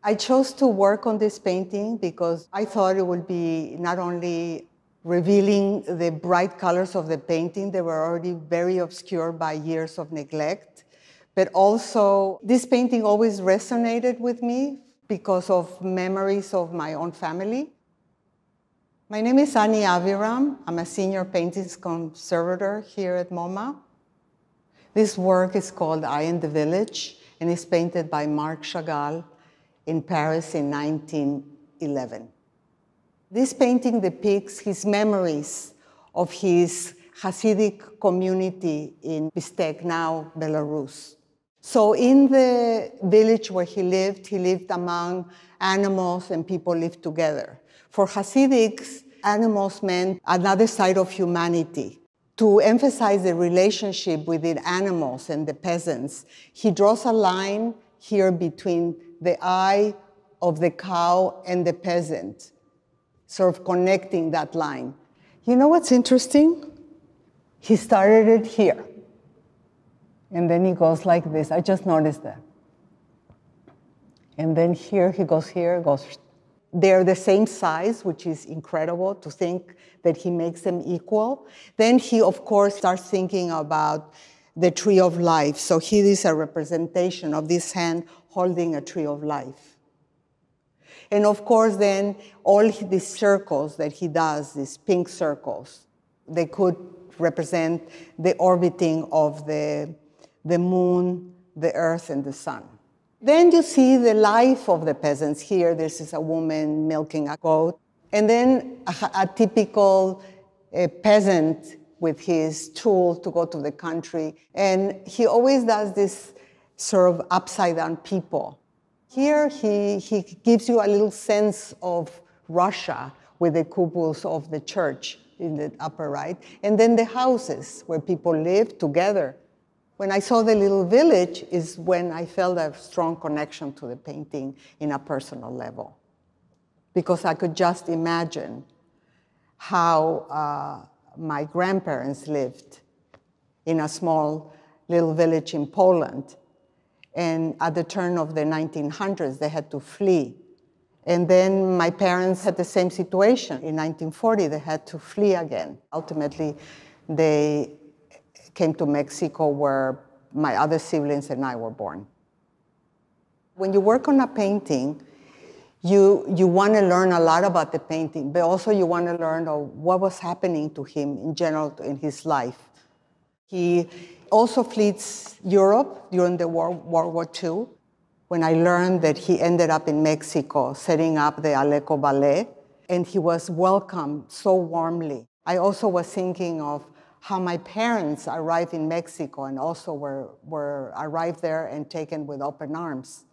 I chose to work on this painting because I thought it would be not only revealing the bright colors of the painting, they were already very obscured by years of neglect, but also this painting always resonated with me because of memories of my own family. My name is Anny Aviram. I'm a senior paintings conservator here at MoMA. This work is called I in the Village, and it's painted by Marc Chagall in Paris in 1911. This painting depicts his memories of his Hasidic community in Bistek, now Belarus. So in the village where he lived among animals and people lived together. For Hasidics, animals meant another side of humanity. To emphasize the relationship within animals and the peasants, he draws a line here between the eye of the cow and the peasant, sort of connecting that line. You know what's interesting? He started it here. And then he goes like this. I just noticed that. And then here, he goes here, goes. They're the same size, which is incredible to think that he makes them equal. Then he, of course, starts thinking about the tree of life. So here is a representation of this hand holding a tree of life. And of course, then all these circles that he does, these pink circles, they could represent the orbiting of the moon, the earth, and the sun. Then you see the life of the peasants. Here, this is a woman milking a goat. And then a typical peasant with his tool to go to the country. And he always does this sort of upside-down people. Here, he gives you a little sense of Russia with the cupolas of the church in the upper right. And then the houses where people live together. When I saw the little village is when I felt a strong connection to the painting in a personal level. Because I could just imagine how my grandparents lived in a small little village in Poland. And at the turn of the 1900s, they had to flee. And then my parents had the same situation. In 1940, they had to flee again. Ultimately, they came to Mexico where my other siblings and I were born. When you work on a painting, you want to learn a lot about the painting, but also you want to learn what was happening to him in general in his life. He also flees Europe during the World War II, when I learned that he ended up in Mexico setting up the Aleco Ballet, and he was welcomed so warmly. I also was thinking of how my parents arrived in Mexico and also were arrived there and taken with open arms.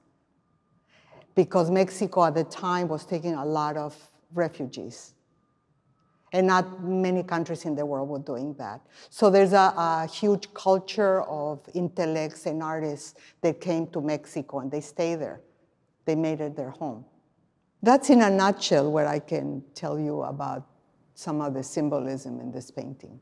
Because Mexico at the time was taking a lot of refugees. And not many countries in the world were doing that. So there's a huge culture of intellects and artists that came to Mexico and they stay there. They made it their home. That's in a nutshell what I can tell you about some of the symbolism in this painting.